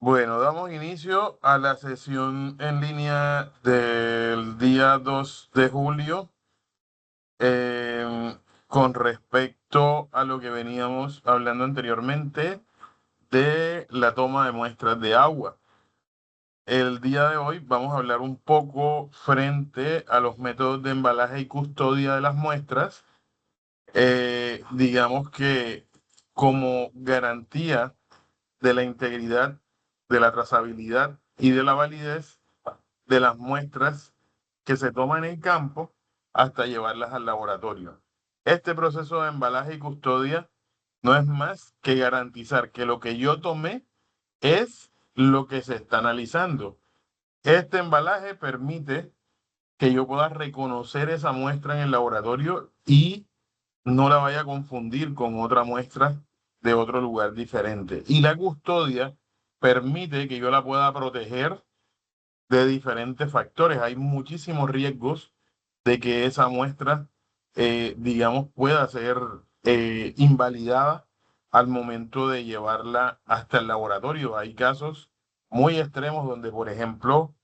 Bueno, damos inicio a la sesión en línea del día 2 de julio con respecto a lo que veníamos hablando anteriormente de la toma de muestras de agua. El día de hoy vamos a hablar un poco frente a los métodos de embalaje y custodia de las muestras. Digamos que como garantía de la integridad, de la trazabilidad y de la validez de las muestras que se toman en el campo hasta llevarlas al laboratorio. Este proceso de embalaje y custodia no es más que garantizar que lo que yo tomé es lo que se está analizando. Este embalaje permite que yo pueda reconocer esa muestra en el laboratorio y no la vaya a confundir con otra muestra de otro lugar diferente. Y la custodia permite que yo la pueda proteger de diferentes factores. Hay muchísimos riesgos de que esa muestra, digamos, pueda ser invalidada al momento de llevarla hasta el laboratorio. Hay casos muy extremos donde, por ejemplo,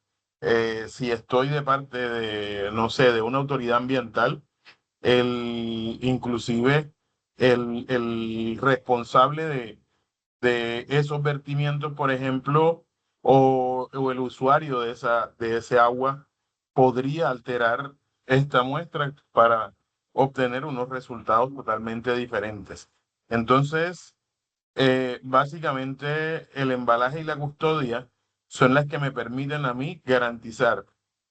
si estoy de parte de, no sé, de una autoridad ambiental, inclusive el responsable de esos vertimientos, por ejemplo, o el usuario de ese agua podría alterar esta muestra para obtener unos resultados totalmente diferentes. Entonces, básicamente el embalaje y la custodia son las que me permiten a mí garantizar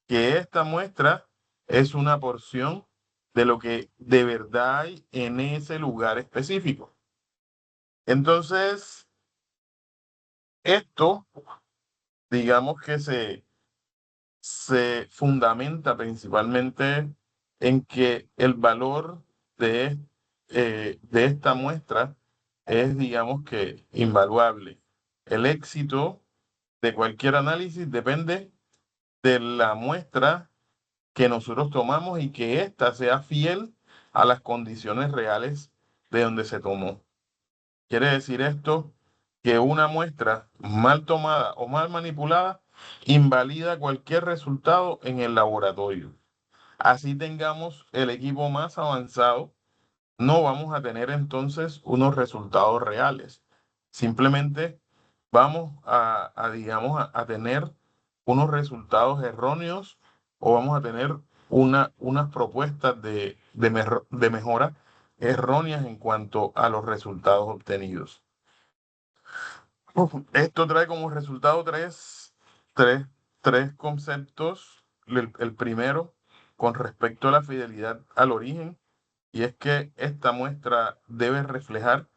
que esta muestra es una porción de lo que de verdad hay en ese lugar específico. Entonces, esto, digamos que se fundamenta principalmente en que el valor de esta muestra es, digamos que, invaluable. El éxito de cualquier análisis depende de la muestra que nosotros tomamos y que ésta sea fiel a las condiciones reales de donde se tomó. Quiere decir esto que una muestra mal tomada o mal manipulada invalida cualquier resultado en el laboratorio. Así tengamos el equipo más avanzado, no vamos a tener entonces unos resultados reales. Simplemente vamos digamos, a tener unos resultados erróneos o vamos a tener unas propuestas de mejora erróneas en cuanto a los resultados obtenidos. Esto trae como resultado tres, tres conceptos. El primero, con respecto a la fidelidad al origen, y es que esta muestra debe reflejar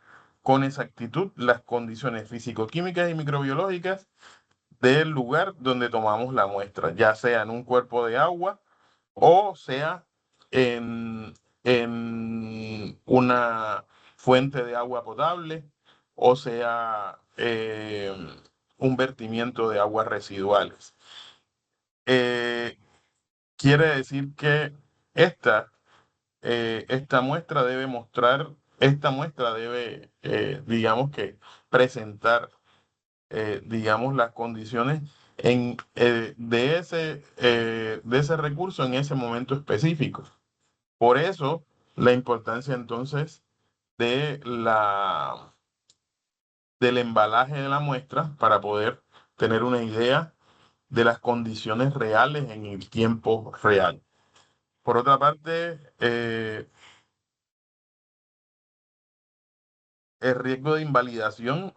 con exactitud las condiciones físico-químicas y microbiológicas del lugar donde tomamos la muestra, ya sea en un cuerpo de agua o sea en, en una fuente de agua potable o sea un vertimiento de aguas residuales. Eh, Quiere decir que esta, esta muestra debe, digamos que, presentar, digamos, las condiciones de ese recurso en ese momento específico. Por eso, la importancia entonces de del embalaje de la muestra para poder tener una idea de las condiciones reales en el tiempo real. Por otra parte, el riesgo de invalidación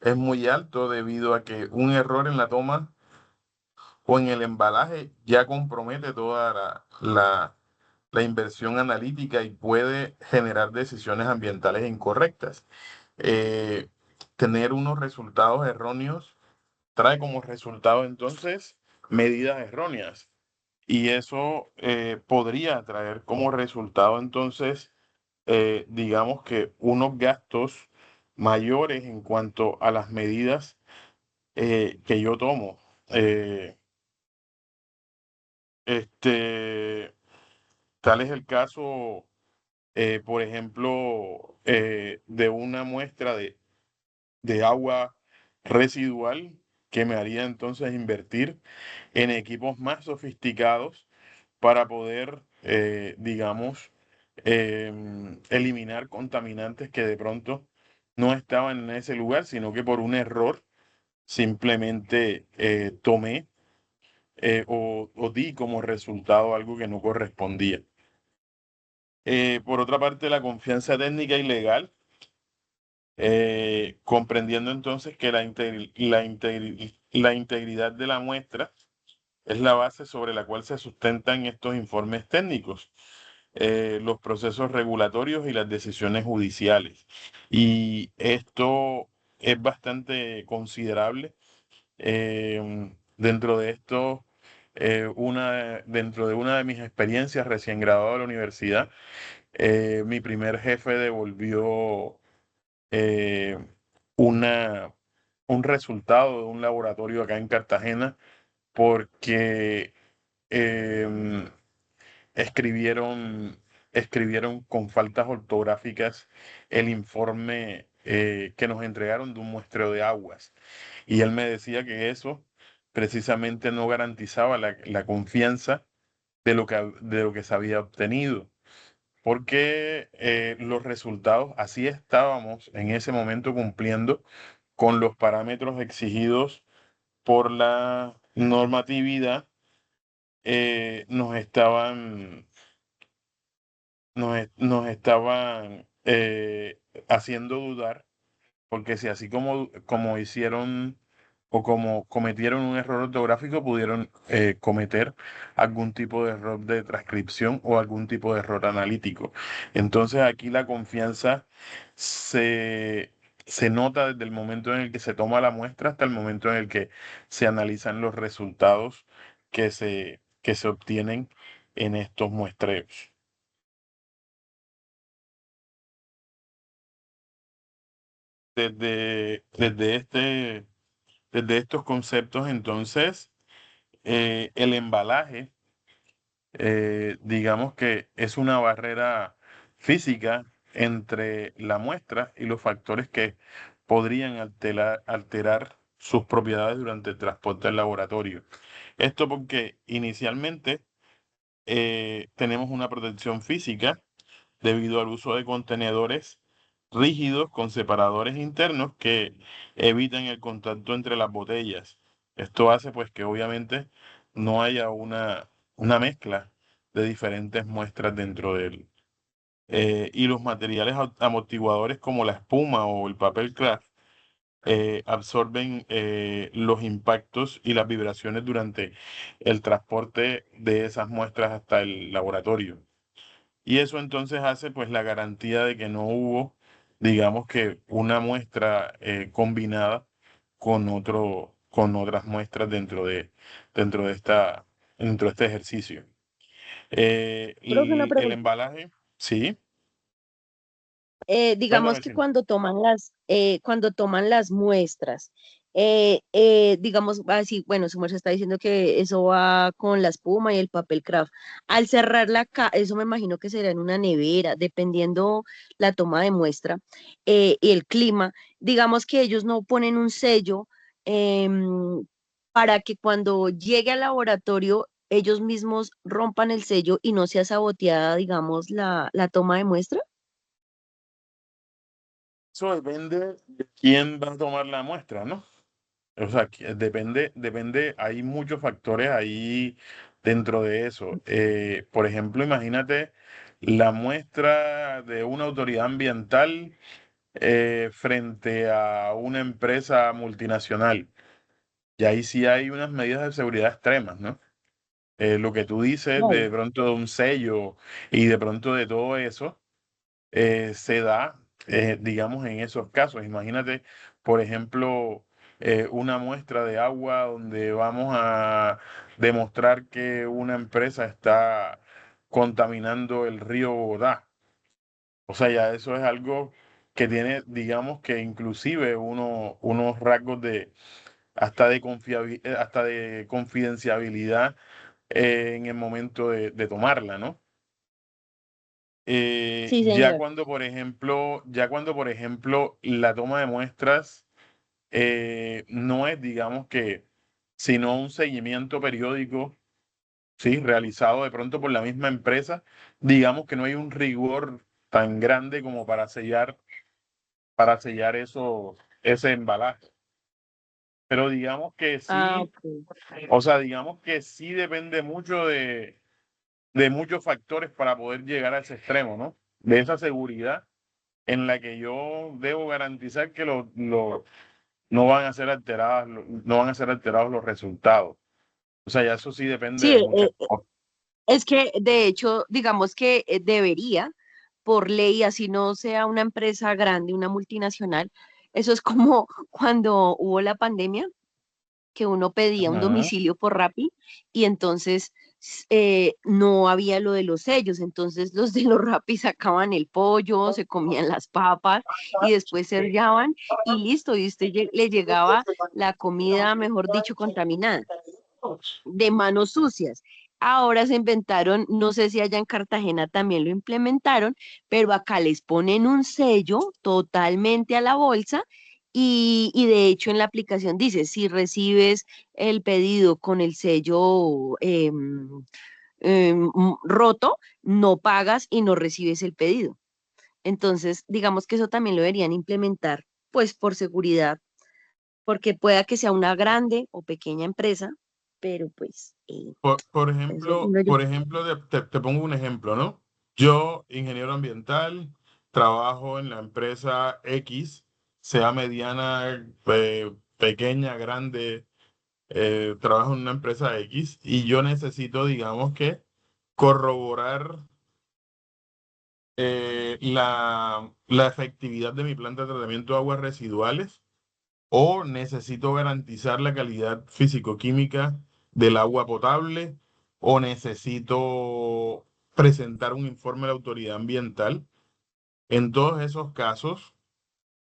es muy alto debido a que un error en la toma o en el embalaje ya compromete toda la inversión analítica y puede generar decisiones ambientales incorrectas. Eh, Tener unos resultados erróneos trae como resultado entonces medidas erróneas y eso podría traer como resultado entonces, digamos que unos gastos mayores en cuanto a las medidas que yo tomo. Eh, este, Tal es el caso, por ejemplo, de una muestra de agua residual que me haría entonces invertir en equipos más sofisticados para poder, digamos, eliminar contaminantes que de pronto no estaban en ese lugar, sino que por un error simplemente tomé o di como resultado algo que no correspondía. Por otra parte, la confianza técnica y legal, comprendiendo entonces que la integridad de la muestra es la base sobre la cual se sustentan estos informes técnicos, los procesos regulatorios y las decisiones judiciales. Y esto es bastante considerable. Dentro de esto, dentro de una de mis experiencias recién graduado de la universidad, mi primer jefe devolvió eh, una, un resultado de un laboratorio acá en Cartagena porque em, escribieron, escribieron con faltas ortográficas el informe que nos entregaron de un muestreo de aguas. Y él me decía que eso precisamente no garantizaba la confianza de lo que se había obtenido, porque los resultados, así estábamos en ese momento cumpliendo con los parámetros exigidos por la normatividad, nos estaban nos estaban haciendo dudar, porque si así como hicieron o como cometieron un error ortográfico, pudieron cometer algún tipo de error de transcripción o algún tipo de error analítico. Entonces aquí la confianza se, se nota desde el momento en el que se toma la muestra hasta el momento en el que se analizan los resultados que se obtienen en estos muestreos. Desde estos conceptos, entonces, el embalaje, digamos que es una barrera física entre la muestra y los factores que podrían alterar sus propiedades durante el transporte al laboratorio. Esto porque inicialmente tenemos una protección física debido al uso de contenedores rígidos con separadores internos que evitan el contacto entre las botellas. Esto hace pues que obviamente no haya una mezcla de diferentes muestras dentro de él. Y los materiales amortiguadores como la espuma o el papel craft absorben los impactos y las vibraciones durante el transporte de esas muestras hasta el laboratorio. Y eso entonces hace pues la garantía de que no hubo, digamos que una muestra combinada con otras muestras dentro de este ejercicio. Profe, una El pregunta. embalaje, sí, Digamos cuéntame, que Chino. cuando toman las muestras, digamos así, bueno, su merced está diciendo que eso va con la espuma y el papel craft. Al cerrar eso me imagino que será en una nevera, dependiendo la toma de muestra y el clima. Digamos que ellos no ponen un sello para que cuando llegue al laboratorio ellos mismos rompan el sello y no sea saboteada, digamos, la toma de muestra. Eso depende de quién va a tomar la muestra, ¿no? O sea, depende, hay muchos factores ahí dentro de eso. Por ejemplo, imagínate la muestra de una autoridad ambiental frente a una empresa multinacional. Y ahí sí hay unas medidas de seguridad extremas, ¿no? Lo que tú dices de pronto de un sello y de pronto de todo eso se da, digamos, en esos casos. Imagínate, por ejemplo, una muestra de agua donde vamos a demostrar que una empresa está contaminando el río Bogotá. O sea, ya eso es algo que tiene, digamos, que inclusive unos rasgos de hasta de confidenciabilidad en el momento de tomarla, ¿no? Sí, señor. Ya cuando, por ejemplo, la toma de muestras no es, digamos que, sino un seguimiento periódico, sí, realizado de pronto por la misma empresa. Digamos que no hay un rigor tan grande como para sellar ese embalaje. Pero digamos que Ah, sí, ok. o sea, digamos que sí depende mucho de muchos factores para poder llegar a ese extremo, ¿no? De esa seguridad en la que yo debo garantizar que no van a ser alteradas, no van a ser alterados los resultados. O sea, ya eso sí depende Sí, de muchas cosas. es que de hecho, digamos que debería, por ley, así no sea una empresa grande, una multinacional, eso es como cuando hubo la pandemia, que uno pedía un Ajá. domicilio por Rappi y entonces no había lo de los sellos, entonces los de los Rappi sacaban el pollo, se comían las papas y después sellaban y listo, y usted le llegaba la comida, mejor dicho, contaminada, de manos sucias. Ahora se inventaron, no sé si allá en Cartagena también lo implementaron, pero acá les ponen un sello totalmente a la bolsa y de hecho en la aplicación dice, si recibes el pedido con el sello roto, no pagas y no recibes el pedido. Entonces, digamos que eso también lo deberían implementar, pues por seguridad, porque pueda que sea una grande o pequeña empresa, pero pues eso opino yo. Por ejemplo, te pongo un ejemplo, ¿no? Yo, ingeniero ambiental, trabajo en la empresa X, sea mediana, pequeña, grande, trabajo en una empresa X y yo necesito, digamos que, corroborar la efectividad de mi planta de tratamiento de aguas residuales o necesito garantizar la calidad físico-química del agua potable o necesito presentar un informe de la autoridad ambiental. En todos esos casos,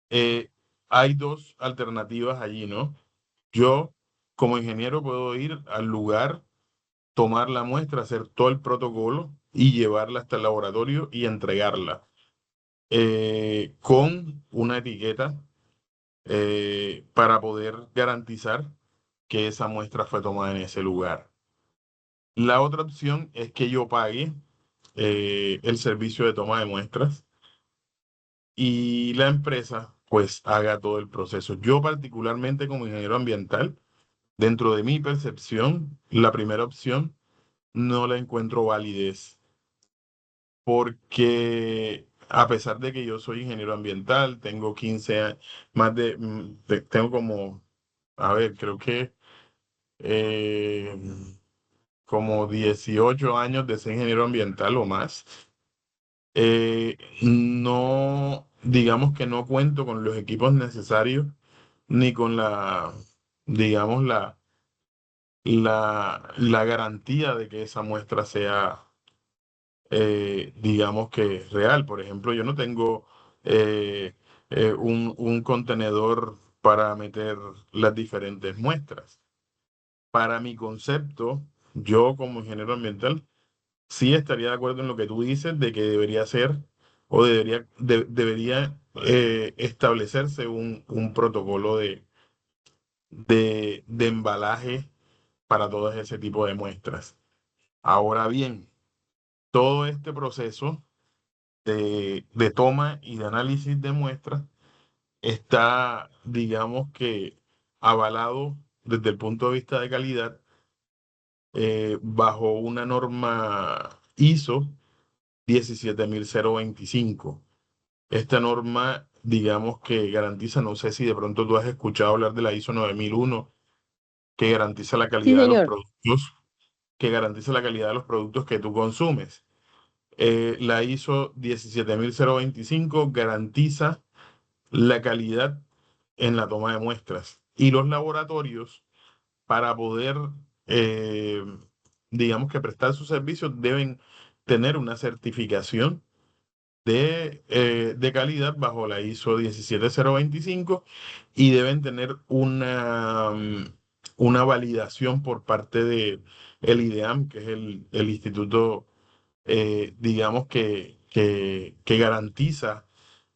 eh, hay dos alternativas allí, ¿no? Yo, como ingeniero, puedo ir al lugar, tomar la muestra, hacer todo el protocolo y llevarla hasta el laboratorio y entregarla con una etiqueta para poder garantizar que esa muestra fue tomada en ese lugar. La otra opción es que yo pague el servicio de toma de muestras y la empresa pues haga todo el proceso. Yo particularmente como ingeniero ambiental, dentro de mi percepción, la primera opción no la encuentro validez porque a pesar de que yo soy ingeniero ambiental, tengo 15 años, tengo como, a ver, creo que eh, como 18 años de ser ingeniero ambiental o más. No, digamos que no cuento con los equipos necesarios ni con digamos, la garantía de que esa muestra sea, digamos que real. Por ejemplo, yo no tengo eh, un contenedor para meter las diferentes muestras. Para mi concepto, yo como ingeniero ambiental, sí estaría de acuerdo en lo que tú dices de que debería ser o debería establecerse un protocolo de embalaje para todo ese tipo de muestras. Ahora bien, todo este proceso de toma y de análisis de muestras está, digamos que, avalado desde el punto de vista de calidad bajo una norma ISO 17025. Esta norma, digamos que garantiza, no sé si de pronto tú has escuchado hablar de la ISO 9001, que garantiza la Sí, calidad de los señor. productos, que garantiza la calidad de los productos que tú consumes. La ISO 17025 garantiza la calidad en la toma de muestras y los laboratorios para poder, eh, digamos que prestar sus servicios deben tener una certificación de calidad bajo la ISO 17025 y deben tener una validación por parte de el IDEAM, que es el instituto, digamos, que garantiza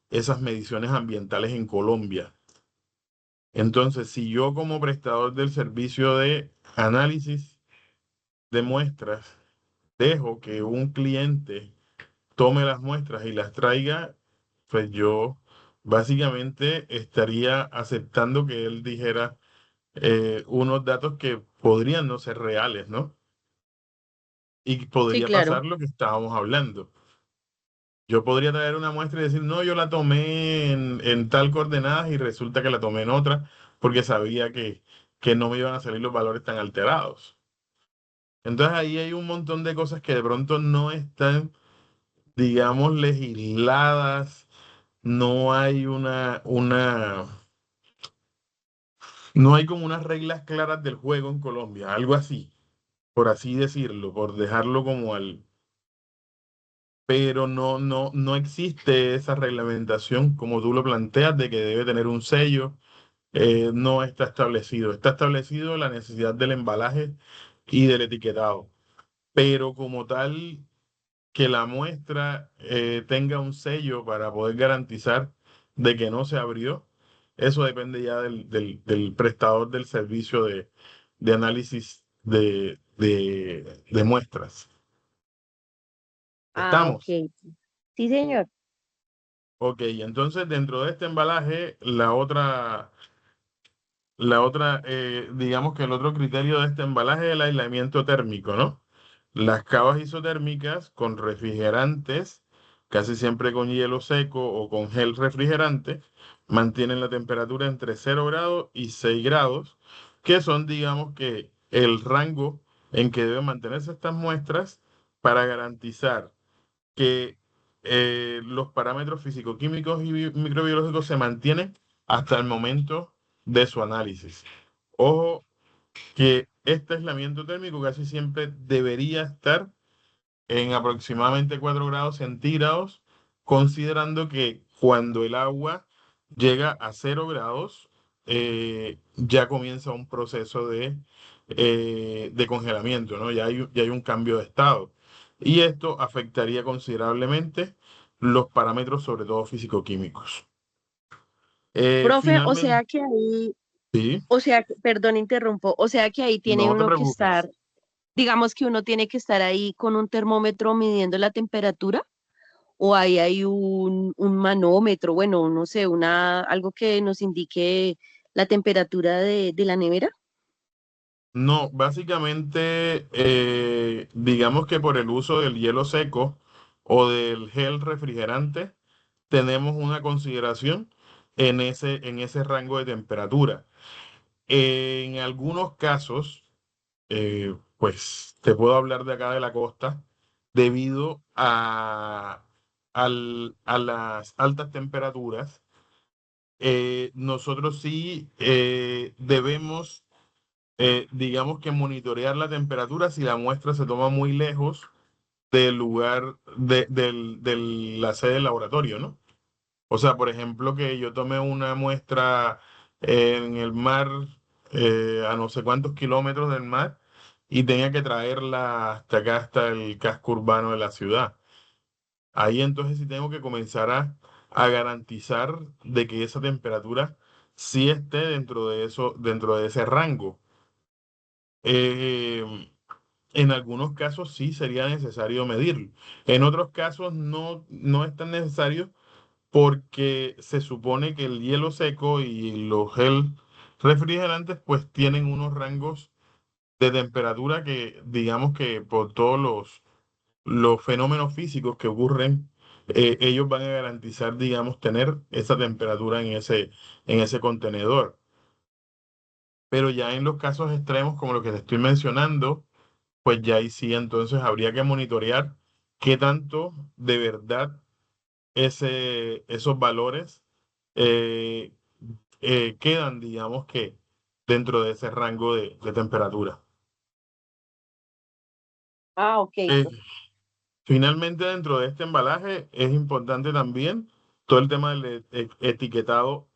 esas mediciones ambientales en Colombia. Entonces, si yo como prestador del servicio de análisis de muestras dejo que un cliente tome las muestras y las traiga, pues yo básicamente estaría aceptando que él dijera unos datos que podrían no ser reales, ¿no? Y Sí, podría claro. pasar lo que estábamos hablando. Yo podría traer una muestra y decir, no, yo la tomé en tal coordenadas y resulta que la tomé en otra porque sabía que no me iban a salir los valores tan alterados. Entonces ahí hay un montón de cosas que de pronto no están, digamos, legisladas, no hay no hay como unas reglas claras del juego en Colombia, algo así, por así decirlo, por dejarlo como al, pero no existe esa reglamentación como tú lo planteas de que debe tener un sello, no está establecido. Está establecido la necesidad del embalaje y del etiquetado, pero como tal que la muestra tenga un sello para poder garantizar de que no se abrió, eso depende ya del prestador del servicio de análisis de muestras. Ah, ok. ¿Estamos? Sí, señor. Ok, entonces dentro de este embalaje, digamos que el otro criterio de este embalaje es el aislamiento térmico, ¿no? Las cavas isotérmicas con refrigerantes, casi siempre con hielo seco o con gel refrigerante, mantienen la temperatura entre 0 grados y 6 grados, que son, digamos que, el rango en que deben mantenerse estas muestras para garantizar que los parámetros físico-químicos y microbiológicos se mantienen hasta el momento de su análisis. Ojo que este aislamiento térmico casi siempre debería estar en aproximadamente 4 grados centígrados, considerando que cuando el agua llega a 0 grados, ya comienza un proceso de congelamiento, ¿no? Ya hay un cambio de estado. Y esto afectaría considerablemente los parámetros, sobre todo físico-químicos. Profe, o Finalmente, sea que ahí, sí, perdón, interrumpo, o sea que ahí tiene no te uno que preocupes. estar, digamos que uno tiene que estar ahí con un termómetro midiendo la temperatura, o ahí hay un manómetro, bueno, no sé, algo que nos indique la temperatura de la nevera. No, básicamente, digamos que por el uso del hielo seco o del gel refrigerante, tenemos una consideración en ese rango de temperatura. En algunos casos, pues te puedo hablar de acá de la costa, debido a las altas temperaturas, nosotros sí debemos digamos que monitorear la temperatura si la muestra se toma muy lejos del lugar de la sede del laboratorio, ¿no? O sea, por ejemplo, que yo tome una muestra en el mar, a no sé cuántos kilómetros del mar, y tenga que traerla hasta acá, hasta el casco urbano de la ciudad. Ahí entonces sí tengo que comenzar a garantizar de que esa temperatura sí esté dentro de eso, dentro de ese rango. Eh, En algunos casos sí sería necesario medirlo. En otros casos no es tan necesario porque se supone que el hielo seco y los gel refrigerantes pues tienen unos rangos de temperatura que digamos que por todos los fenómenos físicos que ocurren, ellos van a garantizar, digamos, tener esa temperatura en ese contenedor. Pero ya en los casos extremos como los que te estoy mencionando, pues ya ahí sí entonces habría que monitorear qué tanto de verdad esos valores eh, quedan, digamos que, dentro de ese rango de temperatura. Ah, ok, Eh, profe. Finalmente, dentro de este embalaje es importante también todo el tema del etiquetado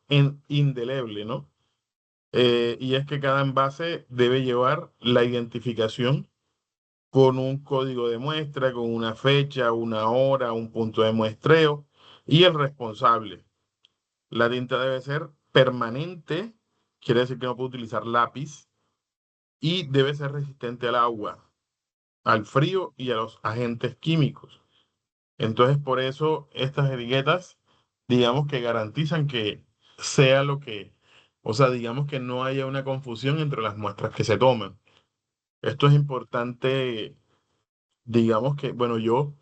indeleble, ¿no? Y es que cada envase debe llevar la identificación con un código de muestra, con una fecha, una hora, un punto de muestreo y el responsable. La tinta debe ser permanente quiere decir que no puede utilizar lápiz y debe ser resistente al agua, al frío y a los agentes químicos. Entonces, por eso estas etiquetas, digamos que garantizan que sea lo que, o sea, digamos que no haya una confusión entre las muestras que se toman. Esto es importante, digamos que, bueno, yo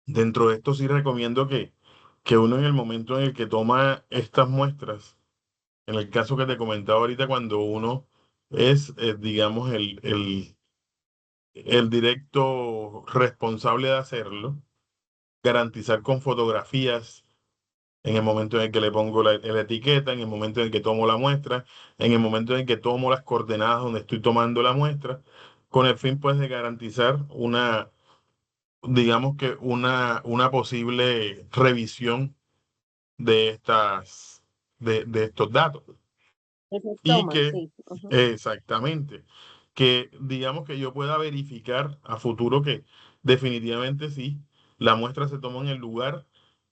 dentro de esto sí recomiendo que uno en el momento en el que toma estas muestras, en el caso que te comentaba ahorita, cuando uno es, digamos, el directo responsable de hacerlo, garantizar con fotografías en el momento en el que le pongo la etiqueta, en el momento en el que tomo la muestra, en el momento en el que tomo las coordenadas donde estoy tomando la muestra, con el fin pues de garantizar una, digamos que una posible revisión de de estos datos. Esas Y tomas, que, sí. Ujú. exactamente, que digamos que yo pueda verificar a futuro que definitivamente sí, la muestra se toma en el lugar,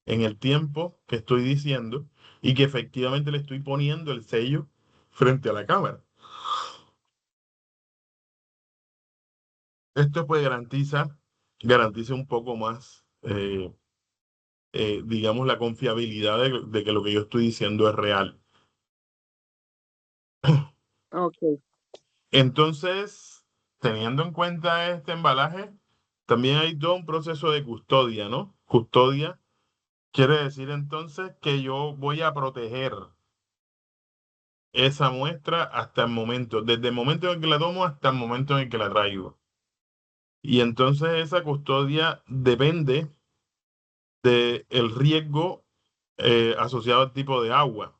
en el tiempo que estoy diciendo y que efectivamente le estoy poniendo el sello frente a la cámara. Esto pues garantiza un poco más, digamos, la confiabilidad de que lo que yo estoy diciendo es real. Ok. Entonces, teniendo en cuenta este embalaje, también hay todo un proceso de custodia, ¿no? Custodia quiere decir entonces que yo voy a proteger esa muestra hasta el momento, desde el momento en el que la tomo hasta el momento en el que la traigo. Y entonces esa custodia depende del riesgo asociado al tipo de agua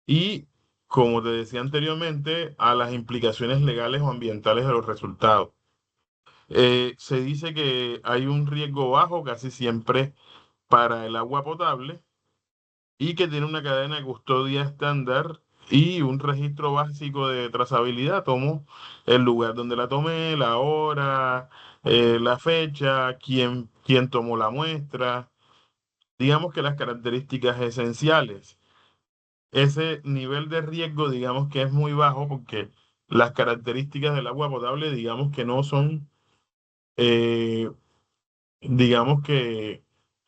y, como te decía anteriormente, a las implicaciones legales o ambientales de los resultados. Se dice que hay un riesgo bajo casi siempre para el agua potable y que tiene una cadena de custodia estándar y un registro básico de trazabilidad. Tomo el lugar donde la tomé, la hora, la fecha, quién tomó la muestra. Digamos que las características esenciales. Ese nivel de riesgo, digamos que es muy bajo porque las características del agua potable, digamos que no son, eh, digamos que,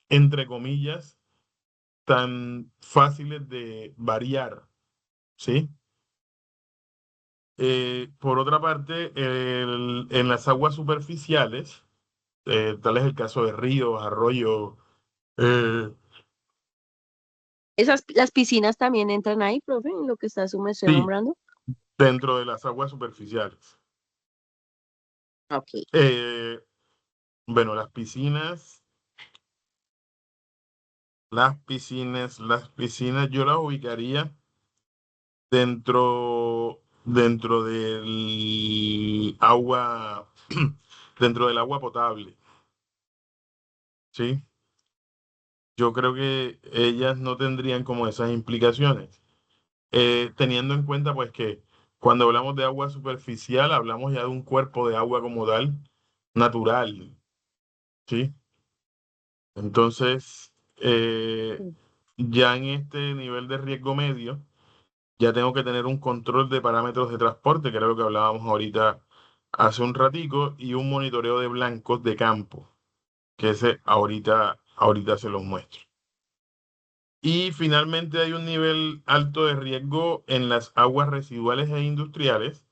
entre comillas, tan fáciles de variar, ¿sí? Por otra parte, en las aguas superficiales, tal es el caso de ríos, arroyos, eh, Las piscinas también entran ahí, profe, en lo que está su merced sí, nombrando. dentro de las aguas superficiales. Ok. Eh, bueno, las piscinas yo las ubicaría dentro del agua, dentro del agua potable, ¿sí? Yo creo que ellas no tendrían como esas implicaciones. Teniendo en cuenta pues que cuando hablamos de agua superficial hablamos ya de un cuerpo de agua como tal, natural, ¿sí? Entonces, Sí. ya en este nivel de riesgo medio, ya tengo que tener un control de parámetros de transporte, que era lo que hablábamos ahorita hace un ratico, y un monitoreo de blancos de campo, que ese ahorita se los muestro. Y finalmente hay un nivel alto de riesgo en las aguas residuales e industriales,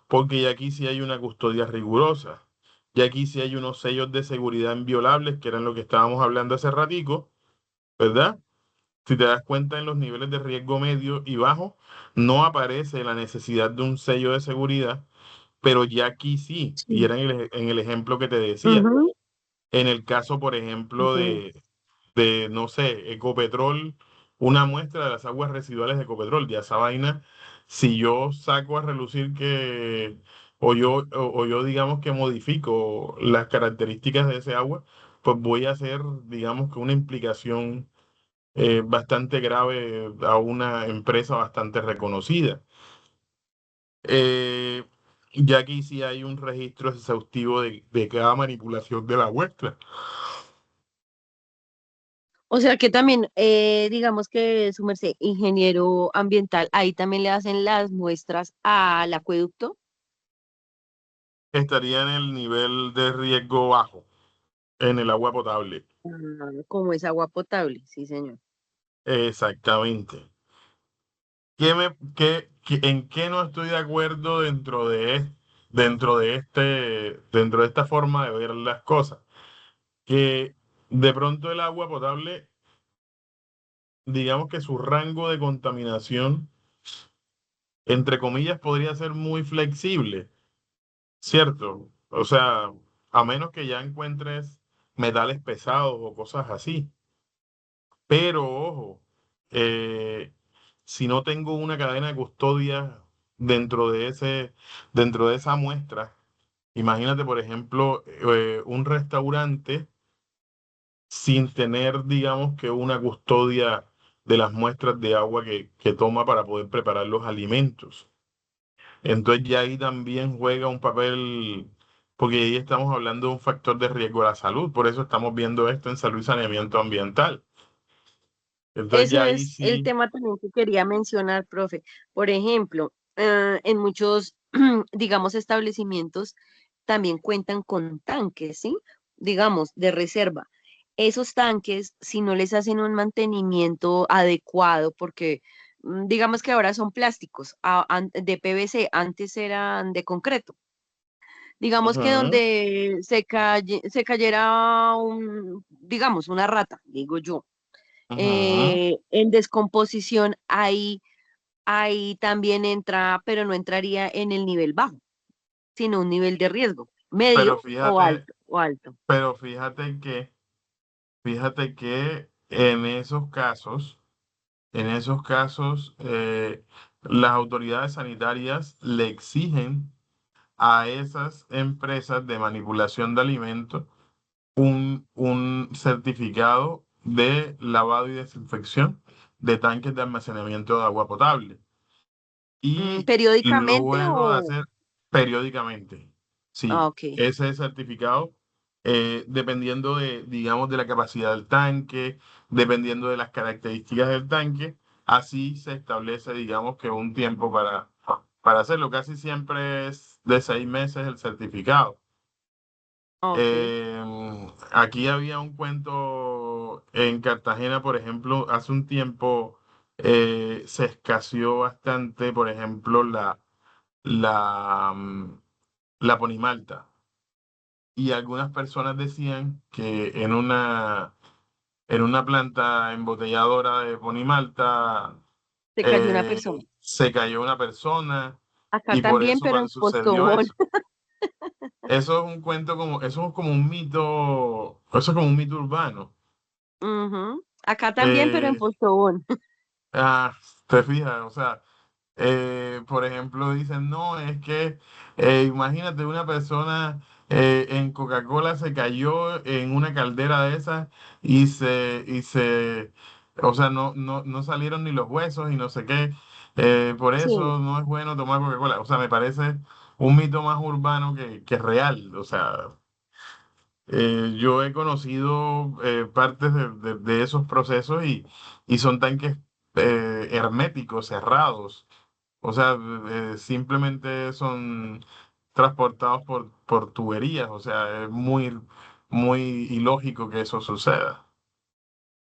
porque ya aquí sí hay una custodia rigurosa. Y aquí sí hay unos sellos de seguridad inviolables, que eran lo que estábamos hablando hace ratico, ¿verdad? Si te das cuenta en los niveles de riesgo medio y bajo, no aparece la necesidad de un sello de seguridad, pero ya aquí sí, y Sí. era en el ejemplo que te decía. Ujú. En el caso, por ejemplo, Ok. no sé, Ecopetrol, una muestra de las aguas residuales de Ecopetrol, ya esa vaina, si yo saco a relucir que, o yo digamos que modifico las características de ese agua, pues voy a hacer, digamos que una implicación bastante grave a una empresa bastante reconocida. Eh, ya aquí sí hay un registro exhaustivo de cada manipulación de la muestra. O sea que también, digamos que su merced, ingeniero ambiental, ahí también le hacen las muestras al acueducto. Estaría en el nivel de riesgo bajo, en el agua potable. Como es agua potable, sí, señor. Exactamente. ¿En qué no estoy de acuerdo dentro de esta forma de ver las cosas? Que de pronto el agua potable, digamos que su rango de contaminación, entre comillas, podría ser muy flexible, ¿cierto? O sea, a menos que ya encuentres metales pesados o cosas así. Pero ojo, eh, si no tengo una cadena de custodia dentro de dentro de esa muestra, imagínate, por ejemplo, un restaurante sin tener, digamos, que una custodia de las muestras de agua que toma para poder preparar los alimentos. Entonces ya ahí también juega un papel, porque ahí estamos hablando de un factor de riesgo a la salud, por eso estamos viendo esto en salud y saneamiento ambiental. Entonces Eso ya ahí es el sí. tema también que quería mencionar, profe. Por ejemplo, en muchos, digamos, establecimientos también cuentan con tanques, ¿sí? Digamos, de reserva. Esos tanques, si no les hacen un mantenimiento adecuado, porque digamos que ahora son plásticos, de PVC, antes eran de concreto. Digamos que Ujú, donde se cayera digamos, una rata, digo yo, ujú. en descomposición, ahí también entra, pero no entraría en el nivel bajo, sino un nivel de riesgo, Pero medio fíjate, o alto. pero fíjate que en esos casos, las autoridades sanitarias le exigen a esas empresas de manipulación de alimentos un certificado de lavado y desinfección de tanques de almacenamiento de agua potable. Y ¿Periódicamente luego de o...? hacer periódicamente. Ah, Sí, ok, ese certificado, dependiendo de, digamos, de la capacidad del tanque, dependiendo de las características del tanque, así se establece, digamos, que un tiempo para hacerlo. Casi siempre es de 6 meses el certificado. ok. Aquí había un cuento en Cartagena, por ejemplo, hace un tiempo se escaseó bastante, por ejemplo, la, mm, la ponimalta. Y algunas personas decían que en una planta embotelladora de ponimalta Se cayó una persona. se cayó una persona Acá y por también, eso pero cuando en sucedió Postobón. eso, eso es como un mito, eso es como un mito urbano. Ujú. Acá también, pero en Eh, Postobón. ah, te fijas, o sea, por ejemplo, dicen, no, es que imagínate una persona en Coca-Cola se cayó en una caldera de esas o sea, no salieron ni los huesos y no sé qué. Por Sí. eso no es bueno tomar Coca-Cola. O sea, me parece un mito más urbano que real. O sea, yo he conocido partes de esos procesos y son tanques herméticos, cerrados. O sea, simplemente son transportados por tuberías. O sea, es muy ilógico que eso suceda.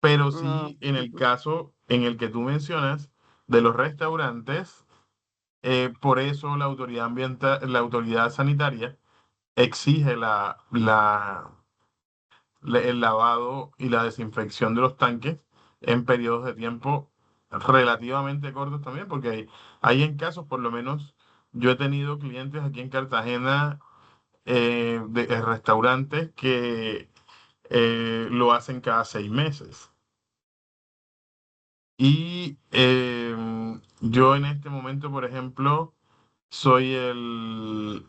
Pero Ah, sí, en el ujú. caso en el que tú mencionas de los restaurantes, por eso la autoridad ambiental, la autoridad sanitaria exige el lavado y la desinfección de los tanques en periodos de tiempo relativamente cortos también, porque hay en casos, por lo menos, yo he tenido clientes aquí en Cartagena de restaurantes que lo hacen cada 6 meses. Y yo en este momento, por ejemplo, soy el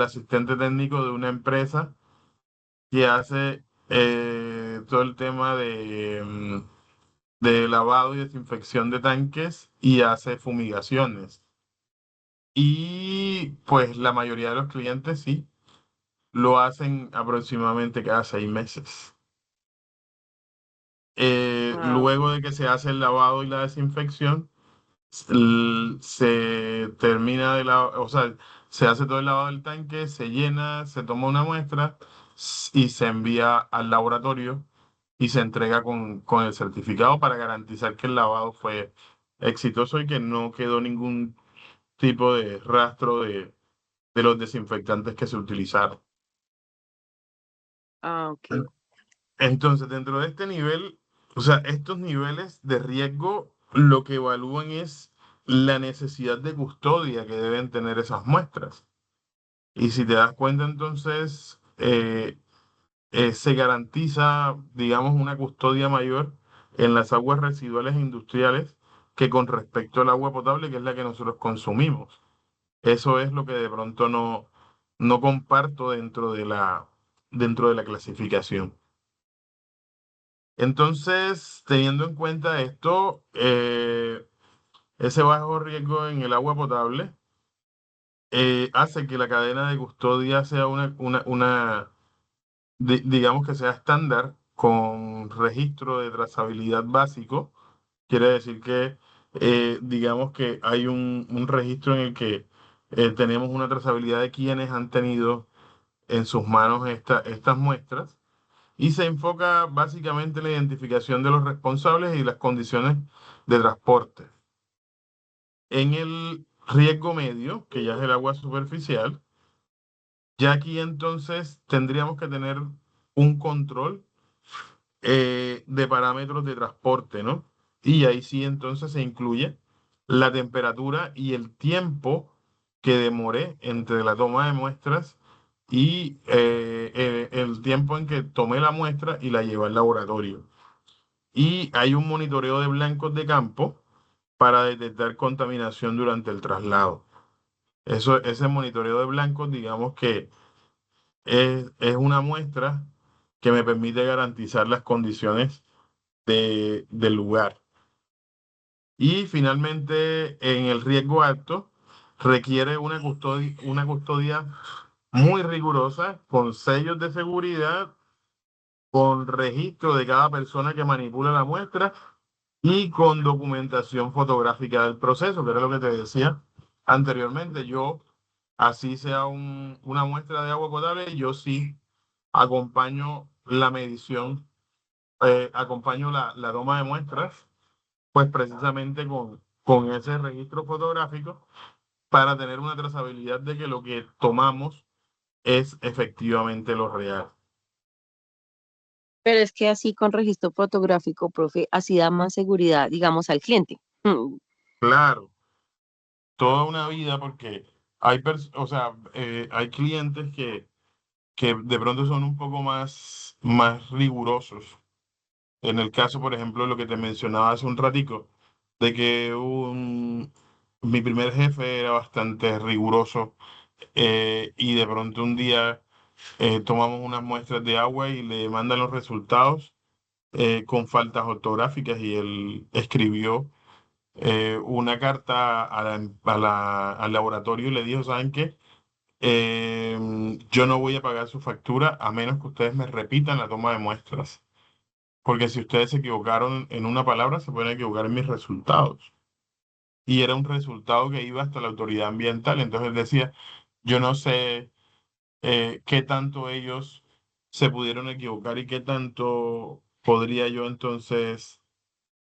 asistente técnico de una empresa que hace todo el tema de lavado y desinfección de tanques y hace fumigaciones. Y pues la mayoría de los clientes sí, lo hacen aproximadamente cada 6 meses. Ah, ok. Luego de que se hace el lavado y la desinfección, se termina de la, o sea, se hace todo el lavado del tanque, se llena, se toma una muestra y se envía al laboratorio y se entrega con el certificado para garantizar que el lavado fue exitoso y que no quedó ningún tipo de rastro de los desinfectantes que se utilizaron. Ah, ok. Entonces, dentro de este nivel, o sea, estos niveles de riesgo lo que evalúan es la necesidad de custodia que deben tener esas muestras. Y si te das cuenta, entonces, se garantiza, digamos, una custodia mayor en las aguas residuales e industriales que con respecto al agua potable, que es la que nosotros consumimos. Eso es lo que de pronto no comparto dentro de la clasificación. Entonces, teniendo en cuenta esto, ese bajo riesgo en el agua potable hace que la cadena de custodia sea digamos que sea estándar con registro de trazabilidad básico. Quiere decir que, digamos que hay un registro en el que tenemos una trazabilidad de quienes han tenido en sus manos estas muestras y se enfoca básicamente en la identificación de los responsables y las condiciones de transporte. En el riesgo medio, que ya es el agua superficial, ya aquí entonces tendríamos que tener un control de parámetros de transporte, ¿no? Y ahí sí entonces se incluye la temperatura y el tiempo que demoré entre la toma de muestras y el tiempo en que tomé la muestra y la llevé al laboratorio. Y hay un monitoreo de blancos de campo para detectar contaminación durante el traslado. Ese monitoreo de blancos, digamos que es una muestra que me permite garantizar las condiciones del lugar. Y finalmente, en el riesgo alto, requiere una custodia muy rigurosa, con sellos de seguridad, con registro de cada persona que manipula la muestra y con documentación fotográfica del proceso, que era lo que te decía anteriormente. Yo, así sea una muestra de agua potable, yo sí acompaño la medición, acompaño la toma de muestras, pues precisamente con ese registro fotográfico para tener una trazabilidad de que lo que tomamos es efectivamente lo real. Pero es que así con registro fotográfico, profe, así da más seguridad, digamos, al cliente. Claro, toda una vida porque o sea, hay clientes que de pronto son un poco más rigurosos. En el caso, por ejemplo, lo que te mencionaba hace un ratico, de que mi primer jefe era bastante riguroso y de pronto un día tomamos unas muestras de agua y le mandan los resultados con faltas ortográficas y él escribió una carta al laboratorio y le dijo, ¿saben qué? Yo no voy a pagar su factura a menos que ustedes me repitan la toma de muestras. Porque si ustedes se equivocaron en una palabra, se pueden equivocar en mis resultados. Y era un resultado que iba hasta la autoridad ambiental. Entonces él decía, yo no sé qué tanto ellos se pudieron equivocar y qué tanto podría yo entonces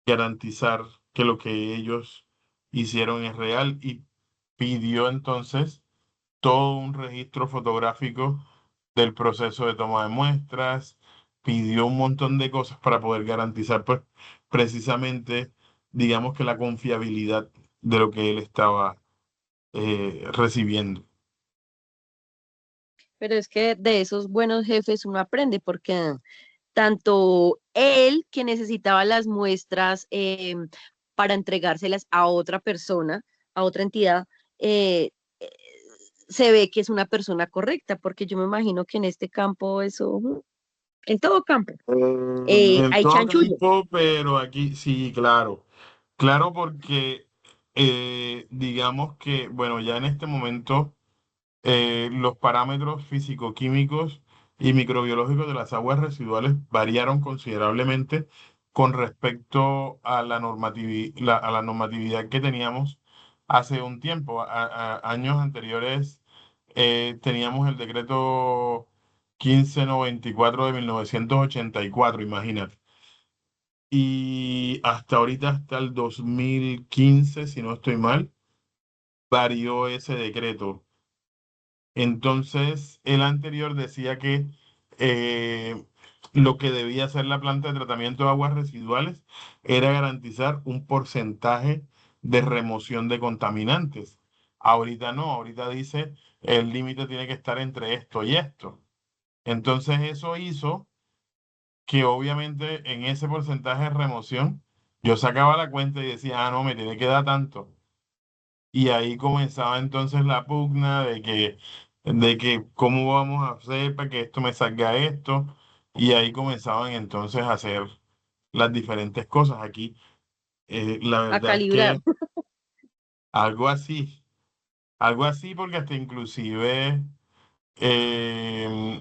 garantizar que lo que ellos hicieron es real. Y pidió entonces todo un registro fotográfico del proceso de toma de muestras, pidió un montón de cosas para poder garantizar, pues, precisamente, digamos que la confiabilidad de lo que él estaba recibiendo. Pero es que de esos buenos jefes uno aprende porque tanto él que necesitaba las muestras para entregárselas a otra persona, a otra entidad, eh, eh, se ve que es una persona correcta, porque yo me imagino que en este campo eso, en todo campo, En hay todo chanchullo. campo, pero aquí sí, claro. Claro, porque digamos que, bueno, ya en este momento los parámetros físico-químicos y microbiológicos de las aguas residuales variaron considerablemente con respecto a a la normatividad que teníamos hace un tiempo. Años anteriores teníamos el decreto 1594 de 1984, imagínate. Y hasta ahorita, hasta el 2015, si no estoy mal, varió ese decreto. Entonces, el anterior decía que eh, lo que debía hacer la planta de tratamiento de aguas residuales era garantizar un porcentaje de remoción de contaminantes. Ahorita no, ahorita dice el límite tiene que estar entre esto y esto. Entonces, eso hizo que obviamente en ese porcentaje de remoción yo sacaba la cuenta y decía, ah, no, me tiene que dar tanto. Y ahí comenzaba entonces la pugna de que cómo vamos a hacer para que esto me salga esto. Y ahí comenzaban entonces a hacer las diferentes cosas. Aquí, la a verdad es calibrar. que algo así, algo así porque hasta inclusive,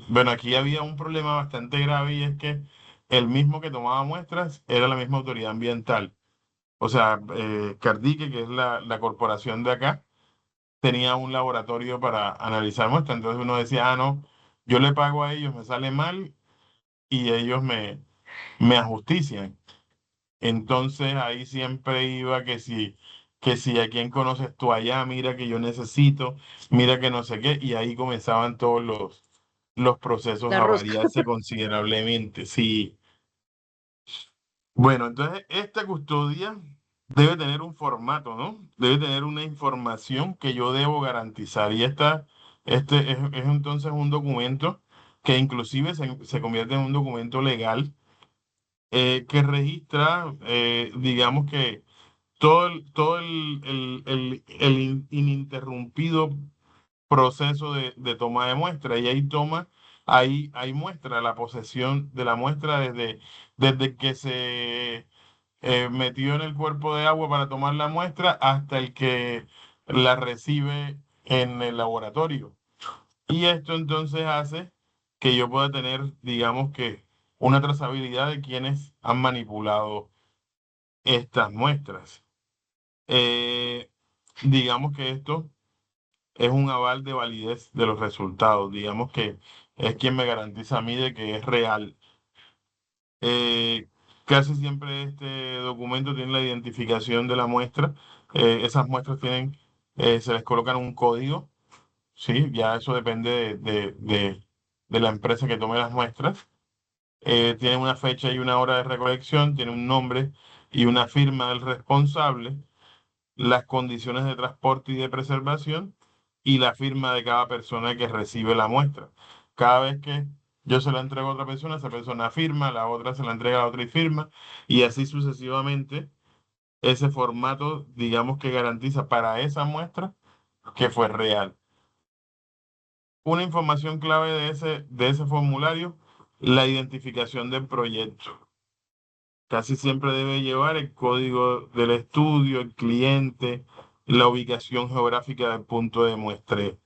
bueno, aquí había un problema bastante grave y es que el mismo que tomaba muestras era la misma autoridad ambiental. O sea, Cardique, que es la corporación de acá tenía un laboratorio para analizar muestras. Entonces uno decía, ah, no, yo le pago a ellos, me sale mal y ellos me ajustician. Entonces ahí siempre iba que si a quién conoces tú allá, mira que yo necesito, mira que no sé qué, y ahí comenzaban todos los procesos La a rosca. variarse considerablemente. Sí. Bueno, entonces esta custodia debe tener un formato, ¿no? Debe tener una información que yo debo garantizar. Y es entonces un documento que inclusive se convierte en un documento legal que registra, digamos que todo el ininterrumpido proceso de toma de muestra. Y ahí muestra la posesión de la muestra desde que se metido en el cuerpo de agua para tomar la muestra hasta el que la recibe en el laboratorio. Y esto entonces hace que yo pueda tener, digamos que, una trazabilidad de quienes han manipulado estas muestras. Eh, digamos que esto es un aval de validez de los resultados. Digamos que es quien me garantiza a mí de que es real. Eh, Casi siempre este documento tiene la identificación de la muestra. Esas muestras se les colocan un código, ¿sí? Ya eso depende de la empresa que tome las muestras. Tiene una fecha y una hora de recolección, tiene un nombre y una firma del responsable, las condiciones de transporte y de preservación y la firma de cada persona que recibe la muestra. Cada vez que yo se la entrego a otra persona, esa persona firma, la otra se la entrega a la otra y firma, y así sucesivamente. Ese formato, digamos que garantiza para esa muestra que fue real. Una información clave de ese formulario, la identificación del proyecto. Casi siempre debe llevar el código del estudio, el cliente, la ubicación geográfica del punto de muestreo.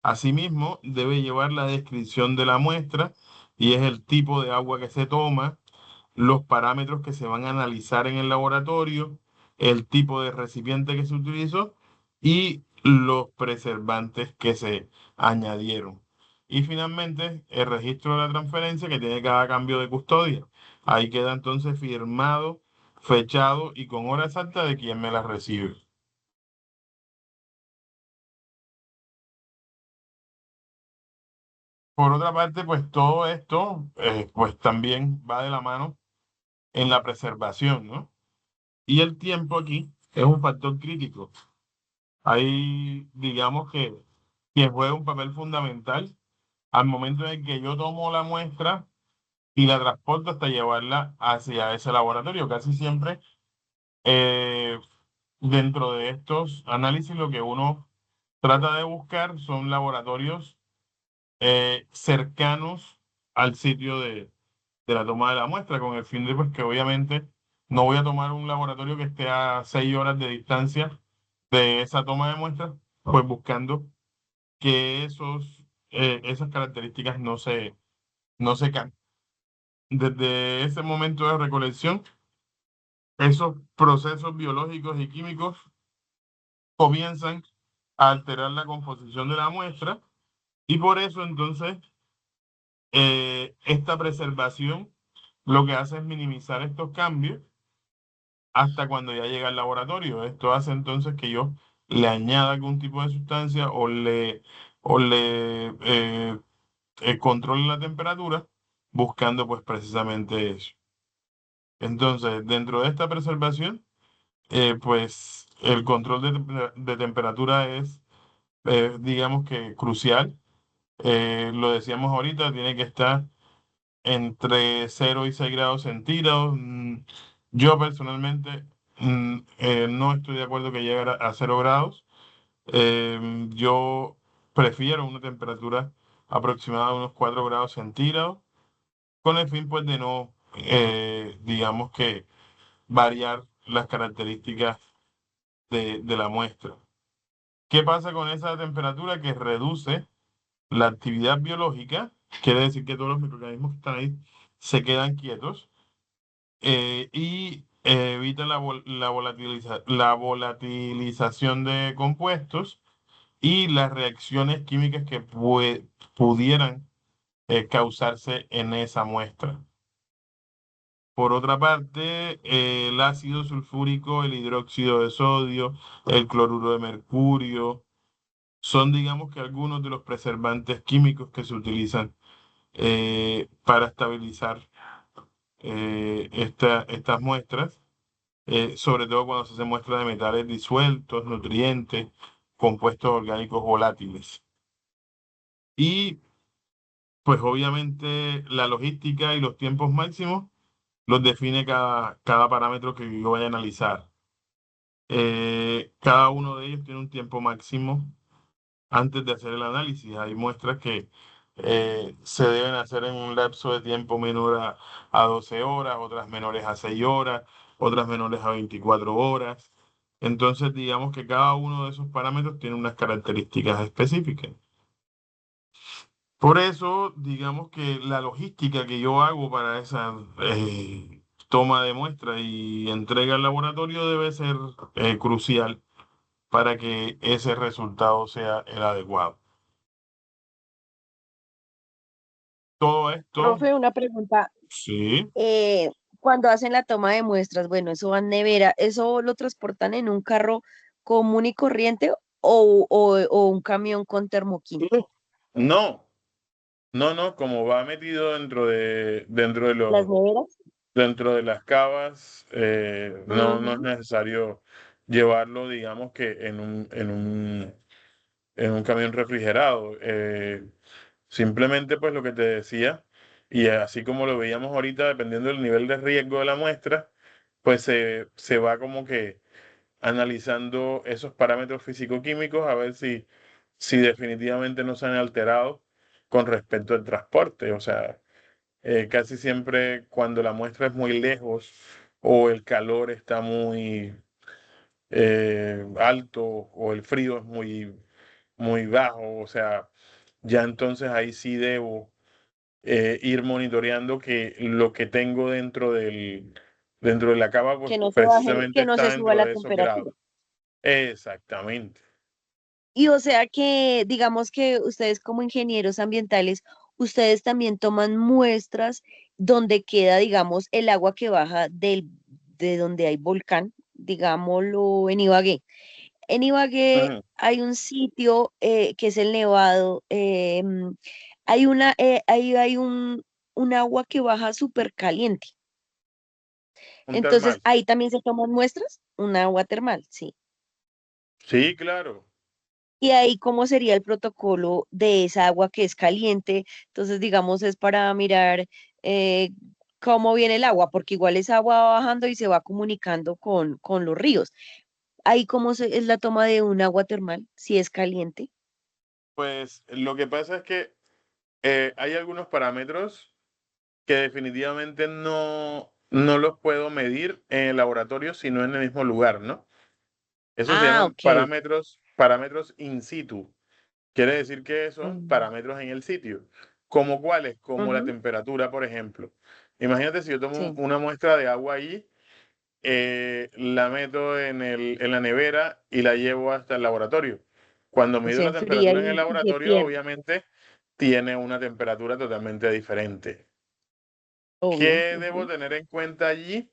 Asimismo, debe llevar la descripción de la muestra y es el tipo de agua que se toma, los parámetros que se van a analizar en el laboratorio, el tipo de recipiente que se utilizó y los preservantes que se añadieron. Y finalmente, el registro de la transferencia que tiene cada cambio de custodia. Ahí queda entonces firmado, fechado y con hora exacta de quién me la recibe. Por otra parte, pues todo esto, pues también va de la mano en la preservación, ¿no? Y el tiempo aquí es un factor crítico. Ahí, digamos que juega un papel fundamental al momento en que yo tomo la muestra y la transporto hasta llevarla hacia ese laboratorio. Casi siempre, eh, dentro de estos análisis, lo que uno trata de buscar son laboratorios cercanos al sitio de la toma de la muestra, con el fin de pues, que obviamente no voy a tomar un laboratorio que esté a 6 horas de distancia de esa toma de muestras, pues buscando que esas características no se cambien. desde ese momento de recolección, esos procesos biológicos y químicos comienzan a alterar la composición de la muestra y por eso entonces esta preservación lo que hace es minimizar estos cambios hasta cuando ya llega al laboratorio. Esto hace entonces que yo le añada algún tipo de sustancia o le controle la temperatura buscando pues precisamente eso. Entonces, dentro de esta preservación, pues el control de temperatura es, digamos que crucial. Lo decíamos ahorita, tiene que estar entre 0 y 6 grados centígrados. Yo personalmente no estoy de acuerdo que llegue a 0 grados. Yo prefiero una temperatura aproximada de unos 4 grados centígrados con el fin pues de no, digamos que variar las características de la muestra. ¿Qué pasa con esa temperatura? Que reduce la actividad biológica, quiere decir que todos los microorganismos que están ahí se quedan quietos y evita la volatilización de compuestos y las reacciones químicas que pudieran causarse en esa muestra. Por otra parte, el ácido sulfúrico, el hidróxido de sodio, el cloruro de mercurio, son, digamos que algunos de los preservantes químicos que se utilizan para estabilizar estas muestras, sobre todo cuando se hace muestra de metales disueltos, nutrientes, compuestos orgánicos volátiles. Y pues obviamente la logística y los tiempos máximos los define cada parámetro que yo vaya a analizar. Cada uno de ellos tiene un tiempo máximo antes de hacer el análisis. Hay muestras que se deben hacer en un lapso de tiempo menor a 12 horas, otras menores a 6 horas, otras menores a 24 horas. Entonces, digamos que cada uno de esos parámetros tiene unas características específicas. Por eso, digamos que la logística que yo hago para esa toma de muestra y entrega al laboratorio debe ser crucial para que ese resultado sea el adecuado. Todo esto, Profe, una pregunta. sí, eh, Cuando hacen la toma de muestras, bueno, eso va en nevera, ¿eso lo transportan en un carro común y corriente o un camión con termoquímico? no, no, como va metido ¿Las neveras? dentro de las cavas, no es Ujú. necesario llevarlo, digamos que en un camión refrigerado. Simplemente, pues lo que te decía, y así como lo veíamos ahorita, dependiendo del nivel de riesgo de la muestra, pues se va como que analizando esos parámetros físico-químicos a ver si definitivamente no se han alterado con respecto al transporte. O sea, casi siempre cuando la muestra es muy lejos o el calor está muy alto o el frío es muy bajo, o sea, ya entonces ahí sí debo ir monitoreando que lo que tengo dentro de la cava, pues Que no se baje, precisamente que no está se suba dentro la de esos temperatura. grados. Exactamente. Y o sea que, digamos que ustedes como ingenieros ambientales, ustedes también toman muestras donde queda, digamos, el agua que baja de donde hay volcán, digámoslo en Ibagué. En Ibagué Ujú. hay un sitio que es el Nevado. Hay un agua que baja súper caliente. Un Entonces termal. ahí también se toman muestras, un agua termal, sí. Sí, claro. Y ahí, ¿cómo sería el protocolo de esa agua que es caliente? Entonces, digamos, es para mirar eh, cómo viene el agua, porque igual esa agua va bajando y se va comunicando con los ríos. Ahí, es la toma de un agua termal, si es caliente. Pues lo que pasa es que hay algunos parámetros que definitivamente no los puedo medir en el laboratorio, sino en el mismo lugar, ¿no? Esos se Ah, llaman ok. parámetros in situ. Quiere decir que son Mm. parámetros en el sitio. ¿Como cuáles? Como la Ujú, temperatura, por ejemplo. Imagínate si yo tomo sí, una muestra de agua allí, la meto en la nevera y la llevo hasta el laboratorio. Cuando y mido se la enfría temperatura en el y se laboratorio, pierde, obviamente tiene una temperatura totalmente diferente. obvio. ¿Qué debo Ujú. tener en cuenta allí?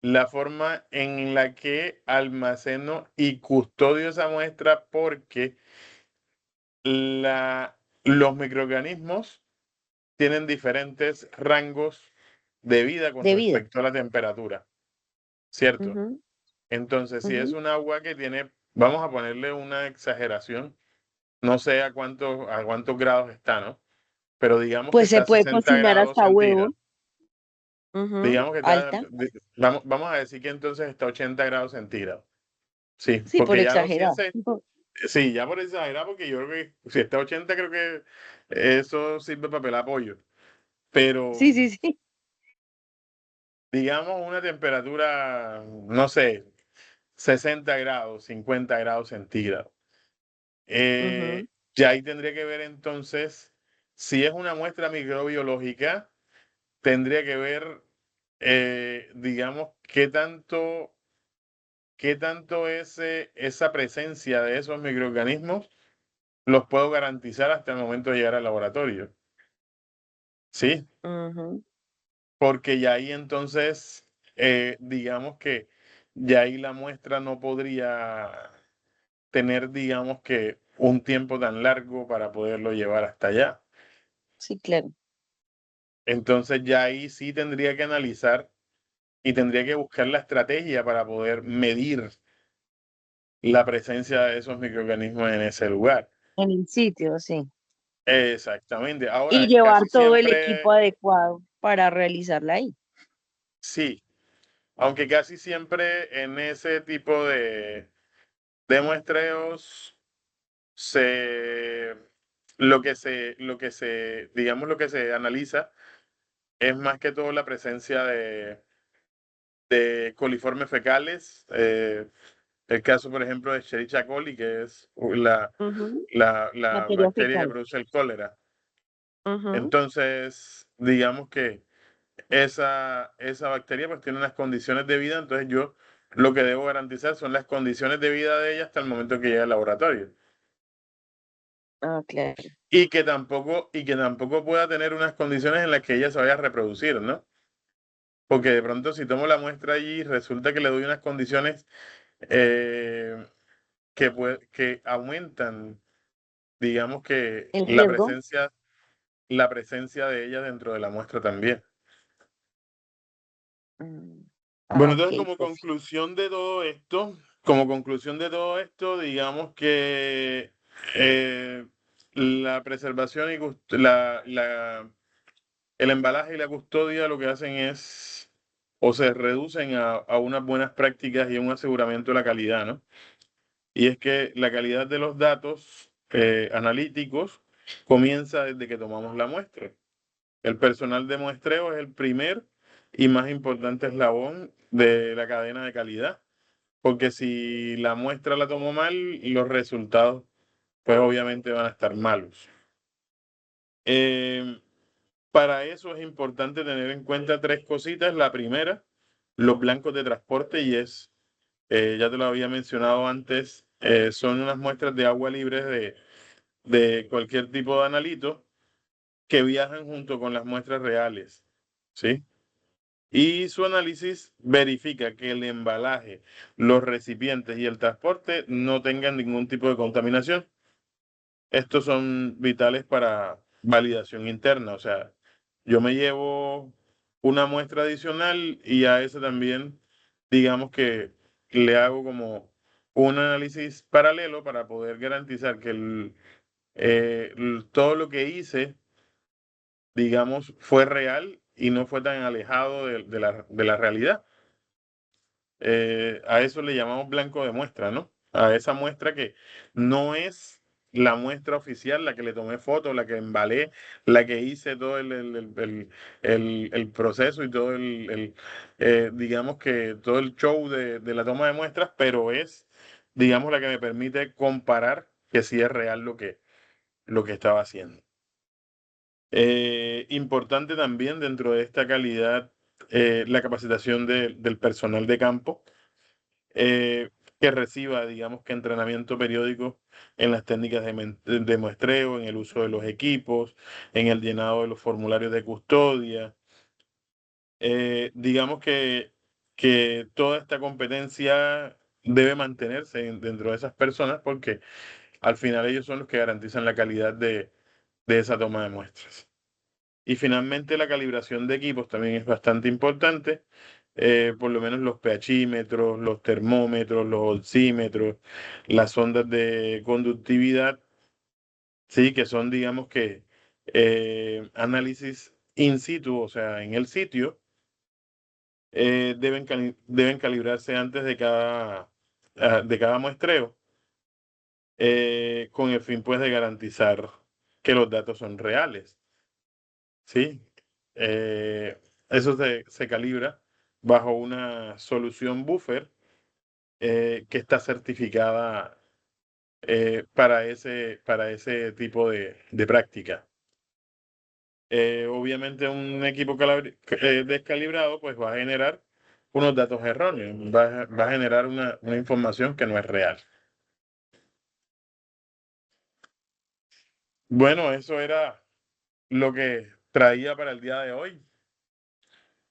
La forma en la que almaceno y custodio esa muestra, porque los microorganismos tienen diferentes rangos de vida con De vida. respecto a la temperatura, ¿cierto? Ujú, Entonces, si es ujú. un agua que tiene, vamos a ponerle una exageración, no sé a cuántos grados está, ¿no? Pero digamos que Pues está se a puede 60 cocinar grados hasta huevos. centígrados. Ujú, Digamos que está, alta. vamos a decir que entonces está a 80 grados centígrados. Sí, Sí, por porque ya los exagerar. 100 sí, ya por exagerar, porque yo creo que si está a 80 creo que eso sirve para pelar pollo. Sí, Pero sí, sí. digamos una temperatura, no sé, 60 grados, 50 grados centígrados. Ujú. Ya ahí tendría que ver entonces, si es una muestra microbiológica, tendría que ver, digamos, qué tanto esa presencia de esos microorganismos los puedo garantizar hasta el momento de llegar al laboratorio. Sí, Ujú. porque ya ahí entonces, digamos que ya ahí la muestra no podría tener, digamos que, un tiempo tan largo para poderlo llevar hasta allá. Sí, claro. Entonces ya ahí sí tendría que analizar y tendría que buscar la estrategia para poder medir la presencia de esos microorganismos en ese lugar. En el sitio, sí. Exactamente. Y Ahora, llevar casi todo el equipo siempre, adecuado para realizarla ahí. sí, aunque casi siempre en ese tipo de muestreos se, digamos, lo que se analiza es más que todo la presencia de coliformes fecales. El caso, por ejemplo, de Escherichia coli, que es Ujú. la Materia bacteria que fecal. produce el cólera. Ujú. Entonces, digamos que esa bacteria pues tiene unas condiciones de vida, entonces yo lo que debo garantizar son las condiciones de vida de ella hasta el momento que llegue al laboratorio. Ah, claro. Y que tampoco pueda tener unas condiciones en las que ella se vaya a reproducir, ¿no? Porque de pronto si tomo la muestra allí, resulta que le doy unas condiciones eh, que aumentan, digamos que El riesgo. la presencia de ella dentro de la muestra también. Mm. Bueno, Ah, entonces ok, profe. como conclusión de todo esto, digamos que la preservación y el embalaje y la custodia lo que hacen es, o se reducen a unas buenas prácticas y un aseguramiento de la calidad, ¿no? Y es que la calidad de los datos analíticos comienza desde que tomamos la muestra. El personal de muestreo es el primer y más importante eslabón de la cadena de calidad, porque si la muestra la tomo mal, los resultados, pues obviamente van a estar malos. Eh, para eso es importante tener en cuenta tres cositas. La primera, los blancos de transporte, y ya te lo había mencionado antes, son unas muestras de agua libres de cualquier tipo de analito que viajan junto con las muestras reales, ¿sí? Y su análisis verifica que el embalaje, los recipientes y el transporte no tengan ningún tipo de contaminación. Estos son vitales para validación interna, o sea, yo me llevo una muestra adicional y a ese también, digamos que le hago como un análisis paralelo para poder garantizar que todo lo que hice, digamos, fue real y no fue tan alejado de la realidad. A eso le llamamos blanco de muestra, ¿no? A esa muestra que no es la muestra oficial, la que le tomé foto, la que embalé, la que hice todo el proceso y todo digamos que todo el show de la toma de muestras, pero es, digamos, la que me permite comparar que sí es real lo que estaba haciendo. Importante también dentro de esta calidad la capacitación del personal de campo, eh, que reciba, digamos que entrenamiento periódico en las técnicas de muestreo, en el uso de los equipos, en el llenado de los formularios de custodia. Digamos que toda esta competencia debe mantenerse dentro de esas personas porque al final ellos son los que garantizan la calidad de esa toma de muestras. Y finalmente la calibración de equipos también es bastante importante, por lo menos los pHímetros, los termómetros, los oxímetros, las ondas de conductividad, sí, que son, digamos que, análisis in situ, o sea, en el sitio, deben calibrarse antes de cada muestreo, con el fin, pues, de garantizar que los datos son reales. Sí, eh, eso se calibra bajo una solución buffer, que está certificada, para ese tipo de práctica. Obviamente un equipo descalibrado pues va a generar unos datos erróneos, va a generar una información que no es real. Bueno, eso era lo que traía para el día de hoy.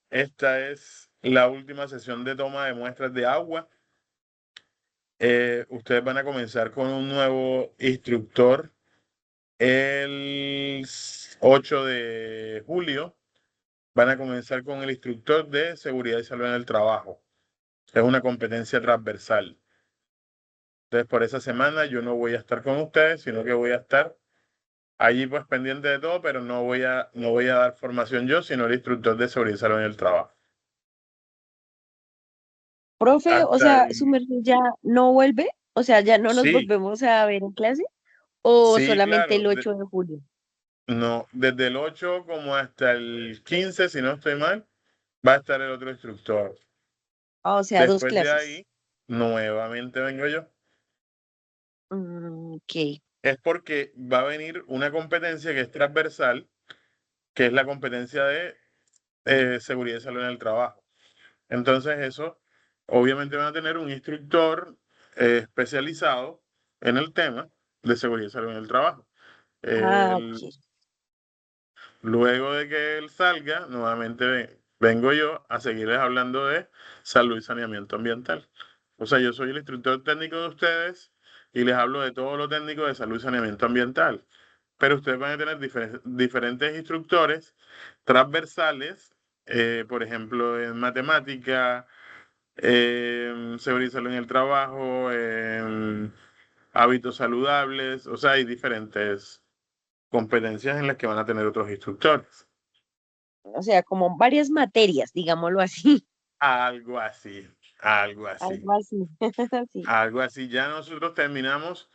Esta es la última sesión de toma de muestras de agua. Ustedes van a comenzar con un nuevo instructor el 8 de julio. Van a comenzar con el instructor de seguridad y salud en el trabajo. Es una competencia transversal. Entonces, por esa semana yo no voy a estar con ustedes, sino que voy a estar allí pues pendiente de todo, pero no voy a dar formación yo, sino el instructor de seguridad y salud en el trabajo. Profe, o Hasta sea, el... ¿su merced ya no vuelve? O sea, ¿ya no nos Sí, volvemos a ver en clase? ¿O sí, solamente claro. el 8 de julio? No, desde el 8 como hasta el 15, si no estoy mal, va a estar el otro instructor. Ah, o sea, dos Después de clases. ahí, nuevamente vengo yo. Ok. Es porque va a venir una competencia que es transversal, que es la competencia de seguridad y salud en el trabajo. Entonces eso, obviamente van a tener un instructor especializado en el tema de seguridad y salud en el trabajo. Ah, El- ok. Luego de que él salga, nuevamente vengo yo a seguirles hablando de salud y saneamiento ambiental. O sea, yo soy el instructor técnico de ustedes y les hablo de todo lo técnico de salud y saneamiento ambiental. Pero ustedes van a tener diferentes instructores transversales, por ejemplo, en matemática, seguridad y salud en el trabajo, hábitos saludables, o sea, hay diferentes competencias en las que van a tener otros instructores. O sea, como varias materias, digámoslo así. Algo así, algo así, Algo así. Sí. algo así. Ya nosotros terminamos,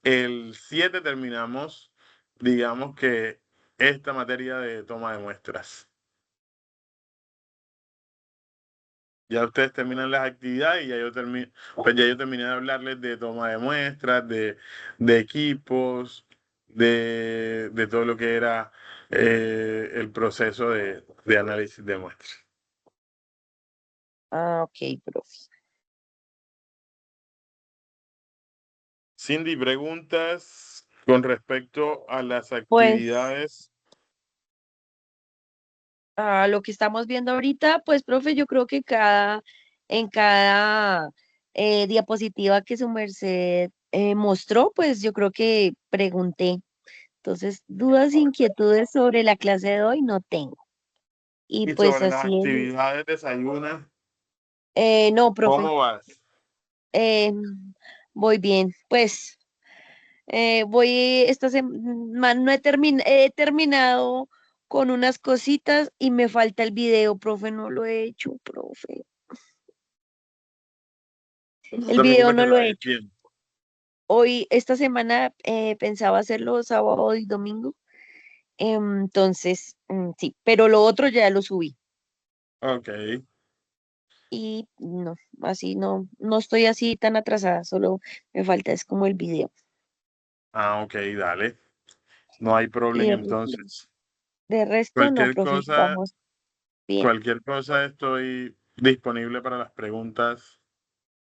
el 7 terminamos, digamos que esta materia de toma de muestras. Ya ustedes terminan las actividades y ya pues ya yo terminé de hablarles de toma de muestras, de equipos, de todo lo que era el proceso de análisis de muestras. Ah, ok, profe. Cindy, preguntas con respecto a las Pues actividades. lo que estamos viendo ahorita, pues, profe, yo creo que en cada diapositiva que su merced mostró, pues yo creo que pregunté. Entonces, dudas, inquietudes sobre la clase de hoy no tengo. Y Y pues sobre las así es. actividades desayuna, No, profe, ¿cómo vas? eh, voy bien. Pues voy esta semana, no he terminado con unas cositas y me falta el video, profe, no lo he hecho, profe. No El te video preocupes que no lo todavía he hay hecho. tiempo. Hoy, esta semana, pensaba hacerlo sábado y domingo. Entonces, sí, pero lo otro ya lo subí. Ok. Y no, así no estoy así tan atrasada, solo me falta es como el video. Ah, ok, dale. No hay Y problema el resto, entonces. De resto, no, Cualquier profe, cosa, vamos bien. cualquier cosa estoy disponible para las preguntas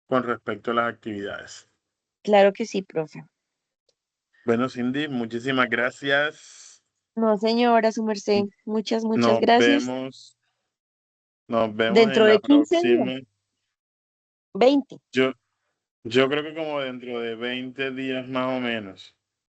con respecto a las actividades. Claro que sí, profe. Bueno, Cindy, muchísimas gracias. No, señora, su merced, muchas Nos gracias. vemos, nos vemos Dentro en la de 15 días, próxima. 20. Yo, yo creo que como dentro de 20 días más o menos.